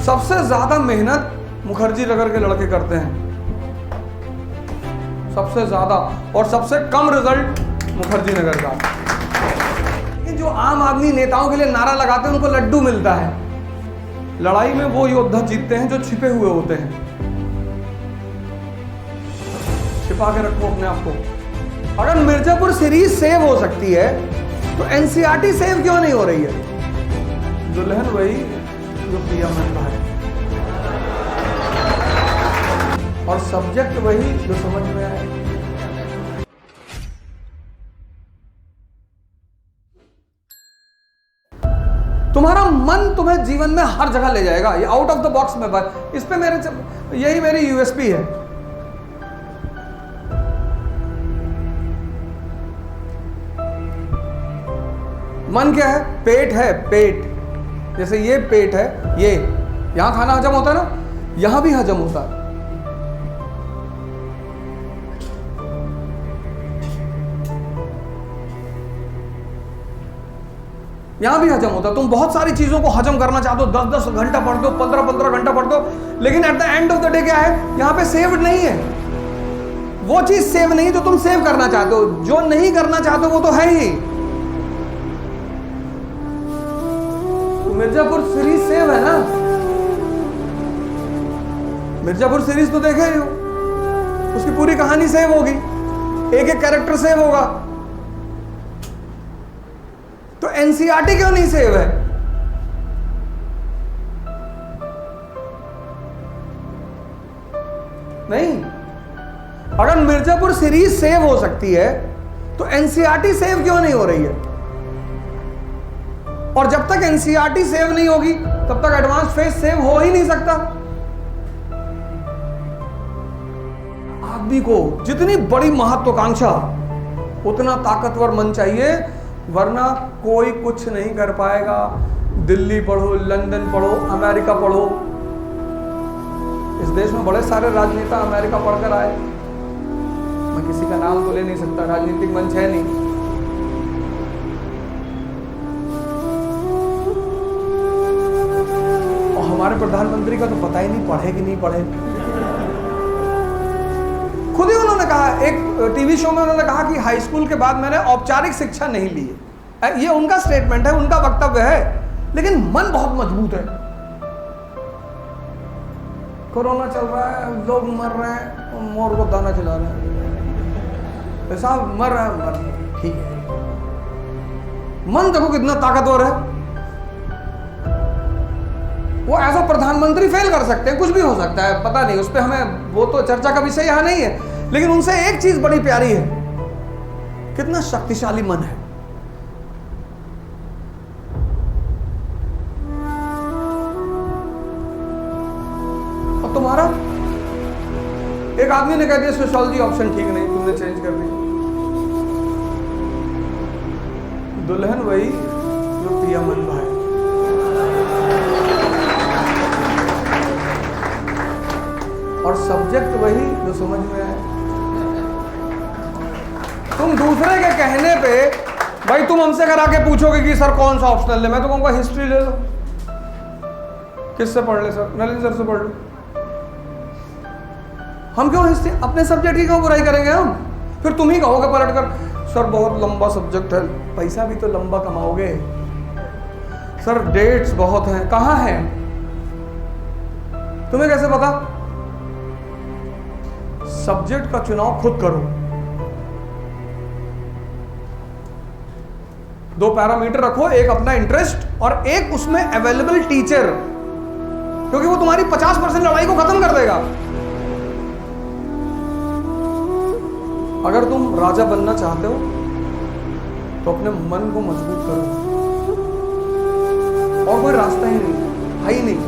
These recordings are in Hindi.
सबसे ज्यादा मेहनत मुखर्जी नगर के लड़के करते हैं, सबसे ज्यादा, और सबसे कम रिजल्ट मुखर्जी नगर का। जो आम आदमी नेताओं के लिए नारा लगाते हैं उनको लड्डू मिलता है, लड़ाई में वो योद्धा जीतते हैं जो छिपे हुए होते हैं। छिपा के रखो अपने आप को। अगर मिर्जापुर सीरीज सेव हो सकती है तो एनसीईआरटी सेव क्यों नहीं हो रही है? दुल्हन वही जो पिया मन है, और सब्जेक्ट वही जो समझ में आए। तुम्हारा मन तुम्हें जीवन में हर जगह ले जाएगा, ये आउट ऑफ द बॉक्स में बात। इस पे यही मेरी यूएसपी है। मन क्या है? पेट है, पेट। जैसे ये पेट है, ये यहां खाना हजम होता है ना, यहां भी हजम होता है। यहां भी हजम होता है। तुम बहुत सारी चीजों को हजम करना चाहते हो, 10-10 घंटा पढ़ते हो, 15-15 घंटा पढ़ते हो, लेकिन at the end of the day क्या है? यहां पे सेव्ड नहीं है। वो चीज सेव नहीं जो तुम सेव करना चाहते हो। जो नहीं करना चाहते हो वो तो है ही। मिर्जापुर सीरीज सेव है ना? मिर्जापुर सीरीज तो देखे ही हो, उसकी पूरी कहानी सेव होगी, एक एक कैरेक्टर सेव होगा। तो एनसीईआरटी क्यों नहीं सेव है? नहीं। अगर मिर्जापुर सीरीज सेव हो सकती है तो एनसीईआरटी सेव क्यों नहीं हो रही है? और जब तक एनसीईआरटी सेव नहीं होगी तब तक एडवांस फेज सेव हो ही नहीं सकता। आदमी को जितनी बड़ी महत्वाकांक्षा उतना ताकतवर मन चाहिए, वरना कोई कुछ नहीं कर पाएगा। दिल्ली पढ़ो, लंदन पढ़ो, अमेरिका पढ़ो। इस देश में बड़े सारे राजनेता अमेरिका पढ़कर आए। मैं किसी का नाम तो ले नहीं सकता, राजनीतिक मंच है नहीं। और हमारे प्रधानमंत्री का तो पता ही नहीं पढ़े कि नहीं पढ़े। खुद ही उन्होंने कहा, एक टीवी शो में उन्होंने कहा कि हाई स्कूल के बाद मैंने औपचारिक शिक्षा नहीं ली है। ये उनका स्टेटमेंट है, उनका वक्तव्य है, लेकिन मन बहुत मजबूत है। कोरोना चल रहा है, लोग मर रहे हैं, मोर को दाना खिला रहे हैं, साहब मर रहा है, मर, ठीक है। मन देखो कितना ताकतवर है। वो एज अ प्रधानमंत्री फेल कर सकते हैं, कुछ भी हो सकता है, पता नहीं, उस पर हमें, वो तो चर्चा का विषय यहां नहीं है। लेकिन उनसे एक चीज बड़ी प्यारी है, कितना शक्तिशाली मन है। और तुम्हारा, एक आदमी ने कह दिया सोशियोलॉजी ऑप्शन ठीक नहीं, तुमने चेंज कर दिया। दुल्हन वही जो पिया मन भाई। और सब्जेक्ट वही जो समझ में आए। तुम दूसरे के कहने पे, भाई तुम हमसे अगर आके पूछोगे कि सर कौन सा ऑप्शनल ले, मैं तो कहूंगा हिस्ट्री ले लो। किससे पढ़ ले सर? नलिन सर से पढ़ लो। हम क्यों हिस्ट्री, अपने सब्जेक्ट की क्यों बुराई करेंगे हम? फिर तुम ही कहोगे पलट कर, सर बहुत लंबा सब्जेक्ट है। पैसा भी तो लंबा कमाओगे। सर डेट्स बहुत हैं, कहां हैं? तुम्हें कैसे पता? सब्जेक्ट का चुनाव खुद करो। 2 पैरामीटर रखो, एक अपना इंटरेस्ट और एक उसमें अवेलेबल टीचर, क्योंकि वो तुम्हारी 50% लड़ाई को खत्म कर देगा। अगर तुम राजा बनना चाहते हो तो अपने मन को मजबूत करो, और कोई रास्ता ही नहीं है ही नहीं।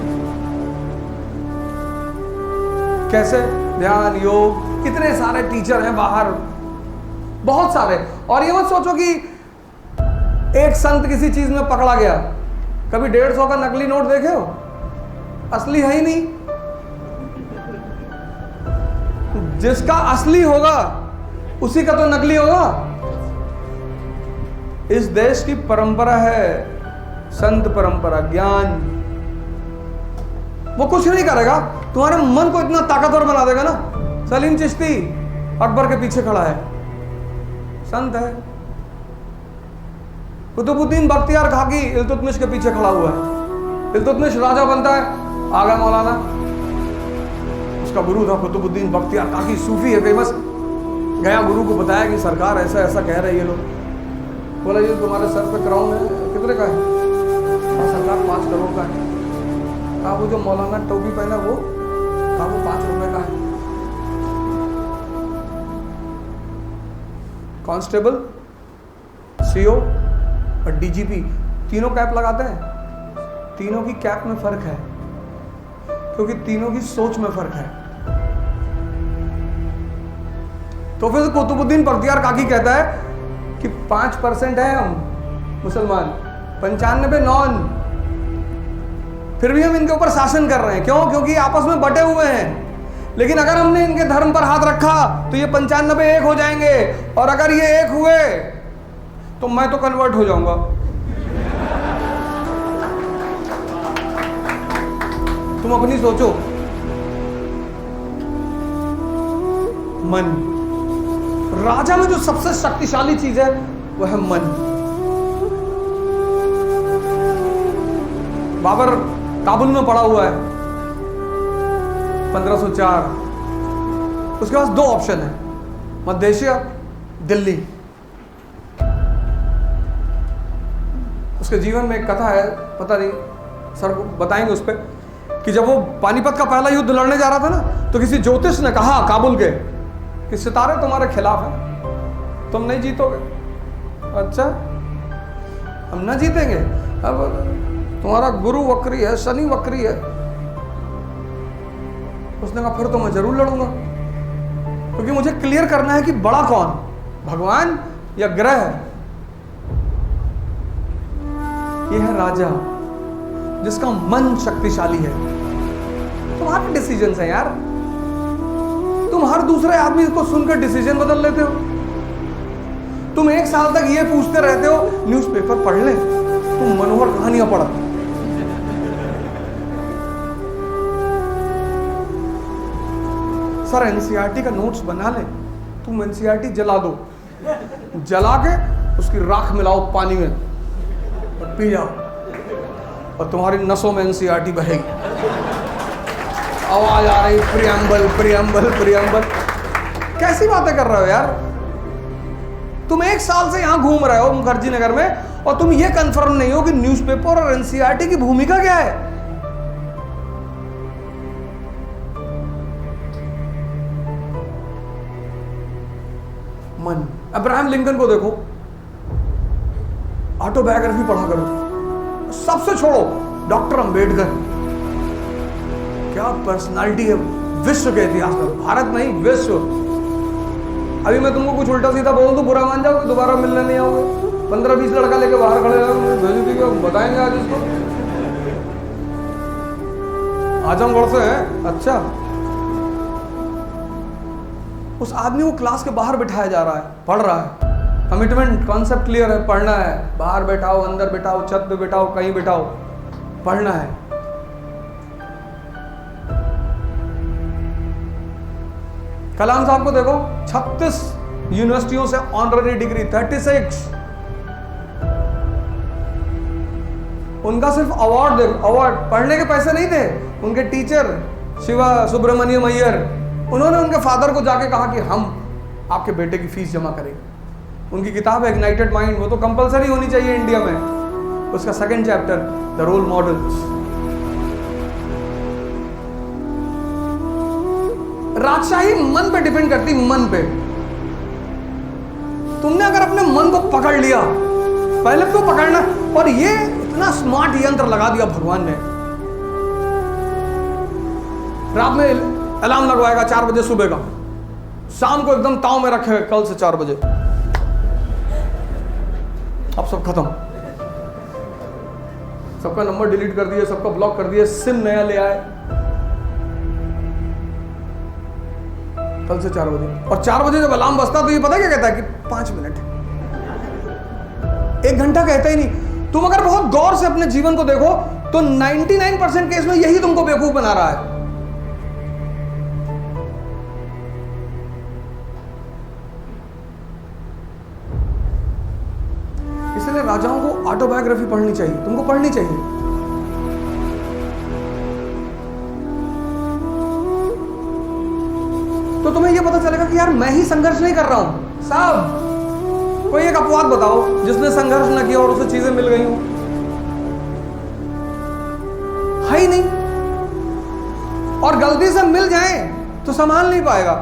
कैसे? ध्यान, योग, कितने सारे टीचर हैं बाहर, बहुत सारे। और ये मत सोचो कि एक संत किसी चीज में पकड़ा गया। कभी 150 का नकली नोट देखे हो? असली है ही नहीं। जिसका असली होगा उसी का तो नकली होगा। इस देश की परंपरा है संत परंपरा, ज्ञान। वो कुछ नहीं करेगा, तुम्हारे मन को इतना ताकतवर बना देगा ना। सलीम चिश्ती अकबर के पीछे खड़ा है, संत है। कुतुबुद्दीन बख्तियार खाकी इल्तुतमिश के पीछे खड़ा हुआ है। इल्तुतमिश राजा बनता है, आ गया मौलाना, उसका गुरु था कुतुबुद्दीन बख्तियार खाकी, सूफी है, फेमस। गया गुरु को बताया कि सरकार ऐसा ऐसा कह रहे हैं ये लोग। बोला ये तुम्हारे सर पे क्राउन है, कितने का है? सरकार 5 करोड़ का है। कहा वो जो मौलाना टोपी पहना वो? कहा वो 5 रुपए का है। कांस्टेबल, सीओ और डीजीपी तीनों कैप लगाते हैं। तीनों की कैप में फर्क है, क्योंकि तीनों की सोच में फर्क है। तो फिर कुतुबुद्दीन बख्तियार काकी कहता है कि 5% है हम मुसलमान, 95 नॉन। फिर भी हम इनके ऊपर शासन कर रहे हैं। क्यों? क्योंकि आपस में बटे हुए हैं। लेकिन अगर हमने इनके धर्म पर हाथ रखा तो ये 95 एक हो जाएंगे, और अगर ये एक हुए तो मैं तो कन्वर्ट हो जाऊंगा। तुम अपनी सोचो। मन, राजा में जो सबसे शक्तिशाली चीज है वो है मन। बाबर काबुल में पड़ा हुआ है 1504। उसके पास 2 ऑप्शन है, मध्य एशिया, दिल्ली। उसके जीवन में एक कथा है, पता नहीं सर बताएंगे उस पर, कि जब वो पानीपत का पहला युद्ध लड़ने जा रहा था ना, तो किसी ज्योतिष ने कहा काबुल के कि सितारे तुम्हारे खिलाफ हैं, तुम नहीं जीतोगे। अच्छा, हम ना जीतेंगे? अब तुम्हारा गुरु वक्री है, शनि वक्री है। उसने कहा फिर तो मैं जरूर लड़ूंगा, क्योंकि मुझे क्लियर करना है कि बड़ा कौन, भगवान या ग्रह। यह है राजा जिसका मन शक्तिशाली है। तुम्हारे डिसीजंस हैं यार। तुम हर दूसरे आदमी को सुनकर डिसीजन बदल लेते हो। तुम 1 साल तक ये पूछते रहते हो न्यूज़पेपर पढ़ ले, तुम मनोहर कहानियां पढ़। सर एनसीईआरटी का नोट्स बना ले, तुम एनसीईआरटी जला दो, जला के उसकी राख मिलाओ पानी में और पी जाओ, और तुम्हारी नसों में एनसीईआरटी बहेगी। आवाज आ रही प्रियम्बल प्रियम्बल प्रियम्बल। कैसी बातें कर रहे हो यार? तुम 1 साल से यहां घूम रहे हो मुखर्जी नगर में, और तुम ये कंफर्म नहीं हो कि न्यूज़पेपर और एनसीईआरटी की भूमिका क्या है। मन। अब्राहम लिंकन को देखो, ऑटोबायोग्राफी पढ़ा करो। सबसे छोड़ो डॉक्टर अंबेडकर, क्या पर्सनालिटी है विश्व के इतिहास में, भारत नहीं विश्व। अभी मैं तुमको कुछ उल्टा सीधा बोलूं तो बुरा मान जाओगे, दोबारा मिलने नहीं आओगे। 15-20 लड़का लेके बाहर खड़े हैं, बताएंगे आज इसको आजमगढ़ से है। अच्छा, उस आदमी को क्लास के बाहर बिठाया जा रहा है, पढ़ रहा है। कमिटमेंट, कॉन्सेप्ट क्लियर है, पढ़ना है। बाहर बैठाओ, अंदर बैठाओ, छत पे बैठाओ, कहीं बैठाओ, पढ़ना है। कलाम साहब को देखो, 36 यूनिवर्सिटियों से ऑनररी डिग्री, 36। उनका सिर्फ अवार्ड देखो, अवार्ड, पढ़ने के पैसे नहीं थे। उनके टीचर शिवा सुब्रमण्यम अय्यर, उन्होंने उनके फादर को जाके कहा कि हम आपके बेटे की फीस जमा करेंगे। उनकी किताब है इग्नाइटेड माइंड, वो तो कंपलसरी होनी चाहिए इंडिया में। उसका 2nd chapter the role models. राजशाही मन पे डिपेंड करती, मन पे। तुमने अगर अपने मन को पकड़ लिया, पहले तो पकड़ना, और ये इतना स्मार्ट यंत्र लगा दिया भगवान ने। रात में अलार्म लगवाएगा 4 बजे सुबह का, शाम को एकदम ताव में रखे कल से 4 बजे, अब सब खत्म। सबका नंबर डिलीट कर दिए, सबका ब्लॉक कर दिए, सिम नया ले आए, कल से 4 बजे। और 4 बजे जब अलार्म बजता तो ये पता क्या कहता है कि 5 मिनट, 1 घंटा कहता ही नहीं। तुम अगर बहुत गौर से अपने जीवन को देखो तो 99% केस में यही तुमको बेवकूफ बना रहा है। इसलिए राजाओं को ऑटोबायोग्राफी पढ़नी चाहिए, तुमको पढ़नी चाहिए। तो तुम्हें यह पता चलेगा कि यार मैं ही संघर्ष नहीं कर रहा हूं साहब। कोई एक अपवाद बताओ जिसने संघर्ष ना किया और उसे चीजें मिल गई हो, है ही नहीं। और गलती से मिल जाए तो संभाल नहीं पाएगा।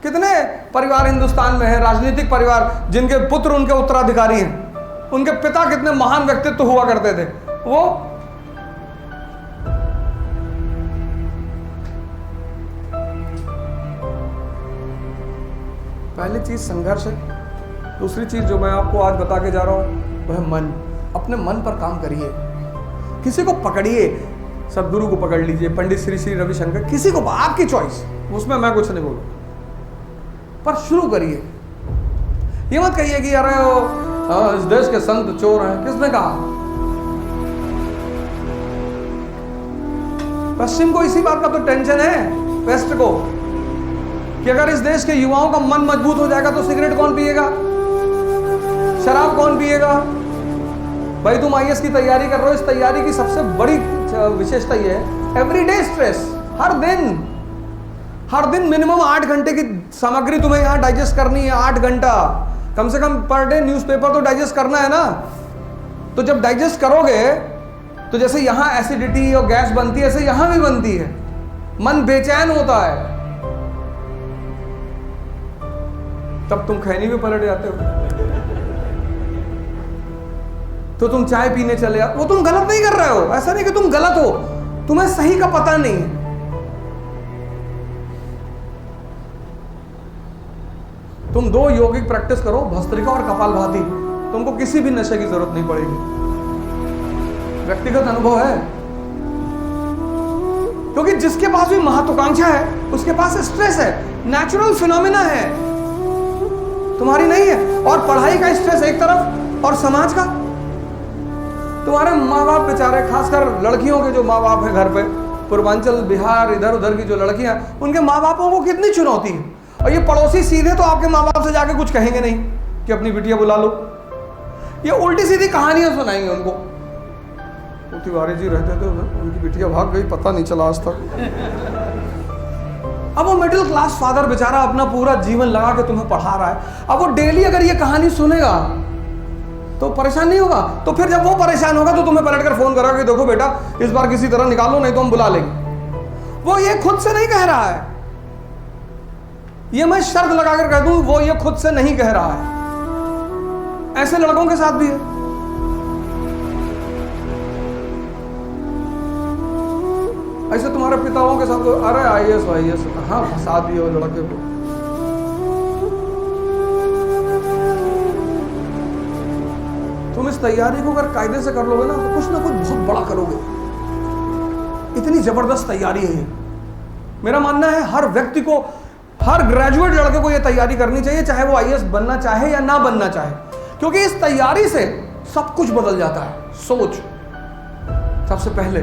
कितने परिवार हिंदुस्तान में है, राजनीतिक परिवार, जिनके पुत्र उनके उत्तराधिकारी हैं, उनके पिता कितने महान व्यक्तित्व हुआ करते थे। वो पहली चीज संघर्ष है। दूसरी चीज जो मैं आपको आज बता के जा रहा हूं वह मन। अपने मन पर काम करिए, किसी को पकड़िए, सदगुरु को पकड़ लीजिए, पंडित श्री श्री रविशंकर, किसी को, आपकी चॉइस, उसमें मैं कुछ नहीं बोलूं, पर शुरू करिए। ये मत कहिए कि यार इस देश के संत चोर हैं। किसने कहा? पश्चिम को इसी बात का तो टेंशन है, वेस्ट को, कि अगर इस देश के युवाओं का मन मजबूत हो जाएगा तो सिगरेट कौन पिएगा, शराब कौन पिएगा। भाई तुम आईएएस की तैयारी कर रहे हो, इस तैयारी की सबसे बड़ी विशेषता यह है एवरीडे स्ट्रेस। हर दिन मिनिमम 8 घंटे की सामग्री तुम्हें यहां डाइजेस्ट करनी है। 8 घंटा कम से कम पर डे न्यूज़पेपर तो डाइजेस्ट करना है ना। तो जब डाइजेस्ट करोगे तो जैसे यहां एसिडिटी और गैस बनती है, ऐसे यहां भी बनती है। मन बेचैन होता है, तब तुम खैनी में पलट जाते हो। तो तुम चाय पीने चले जाओ, वो तुम गलत नहीं कर रहे हो। ऐसा नहीं कि तुम गलत हो, तुम्हें सही का पता नहीं है। तुम 2 यौगिक प्रैक्टिस करो, भस्त्रिका और कपालभाति, तुमको किसी भी नशे की जरूरत नहीं पड़ेगी। व्यक्तिगत अनुभव है, क्योंकि जिसके पास भी महत्वाकांक्षा है उसके पास स्ट्रेस है, नेचुरल फिनोमिना है, तुम्हारी नहीं है। और पढ़ाई का स्ट्रेस एक तरफ और समाज का। तुम्हारे माँ बाप बेचारे, खासकर लड़कियों के जो माँ बाप हैं घर पे, पूर्वांचल बिहार इधर उधर की जो लड़कियां, उनके माँ बापों को कितनी चुनौती है। और ये पड़ोसी सीधे तो आपके माँ बाप से जाके कुछ कहेंगे नहीं कि अपनी बिटिया बुला लो, ये उल्टी सीधी कहानियां सुनाएंगे उनको। वो तिवारी जी रहते थे, उनकी बिटिया भाग गई, पता नहीं चला आज तक। अब वो मिडिल क्लास फादर बेचारा अपना पूरा जीवन लगा के तुम्हें पढ़ा रहा है। अब वो डेली अगर ये कहानी सुनेगा तो परेशान नहीं होगा। तो फिर जब वो परेशान होगा तो तुम्हें पलट कर फोन करोगे, देखो बेटा इस बार किसी तरह निकालो, नहीं तो हम बुला लेंगे। वो ये खुद से नहीं कह रहा है, ये मैं शर्त लगाकर कह दूं, वो ये खुद से नहीं कह रहा है। ऐसे लड़कों के साथ भी है। ऐसे तुम्हारे पिताओं के साथ, अरे आईएएस वाईएएस, हाँ फंसा दिए लड़के को। तुम इस तैयारी को अगर कायदे से कर लोगे ना तो कुछ बहुत बड़ा करोगे। इतनी जबरदस्त तैयारी है ये। मेरा मानना है हर व्यक्ति को, हर ग्रेजुएट लड़के को यह तैयारी करनी चाहिए, चाहे वो आईएएस बनना चाहे या ना बनना चाहे, क्योंकि इस तैयारी से सब कुछ बदल जाता है। सोच सबसे पहले